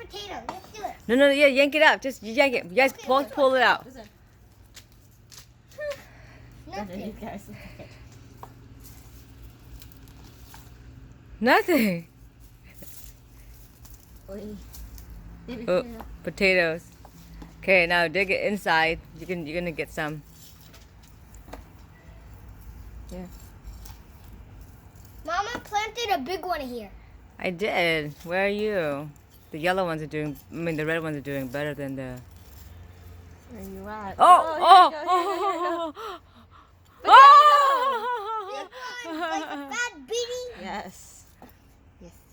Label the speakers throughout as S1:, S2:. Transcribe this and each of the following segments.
S1: potato. Let's do it.
S2: No, yeah, yank it up. Just yank it. You guys
S1: Okay,
S2: both pull it out.
S1: Nothing.
S2: Nothing. Oh, potatoes. Okay, now dig it inside. You're gonna get some. Yeah.
S1: Mama planted a big one here.
S2: I did. Where are you? The yellow ones are doing. I mean, the red ones are doing better than the.
S3: Where are you at?
S2: Oh!
S1: Big one, like a fat beanie.
S3: Yes.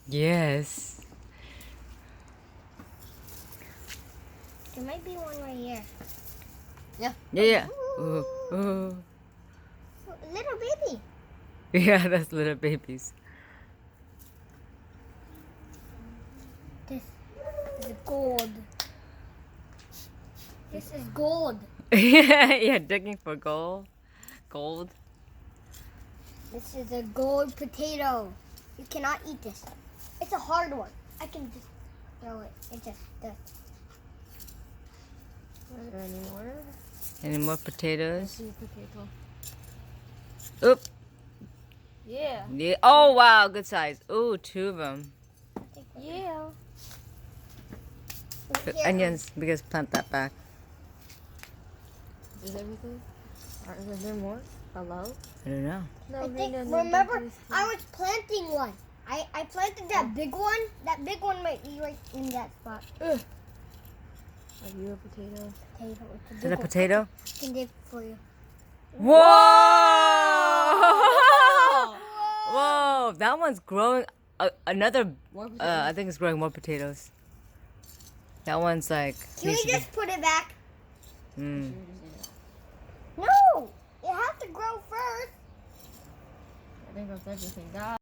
S2: Yes.
S1: There might be one right here.
S2: Yeah. Ooh.
S1: Little baby.
S2: Yeah, that's little babies.
S1: This is gold. This is gold.
S2: Yeah, digging for gold. Gold.
S1: This is a gold potato. You cannot eat this. It's a hard one. I can just throw it. It just does.
S3: Are there any more?
S2: Any more
S3: I
S2: potatoes?
S3: see a potato.
S2: Oop.
S3: Yeah.
S2: Yeah. Oh wow, good size. Ooh, 2 of them.
S3: Yeah.
S2: Put
S1: Here.
S2: onions, because plant that back.
S3: Is everything? Are there more? Hello?
S2: I don't know.
S1: I think, remember, I was planting one. I planted that big one. That big one might be right in that spot.
S3: Are you a potato?
S1: Potato. It's a
S2: Is
S1: big
S2: it a
S1: one.
S2: potato?
S1: I can dig for you.
S2: Whoa! Whoa! That one's growing. Another.
S3: More
S2: I think it's growing more potatoes. That one's like.
S1: Can we just put it back?
S2: Mm.
S1: No! It has to grow first.
S3: I think that's everything.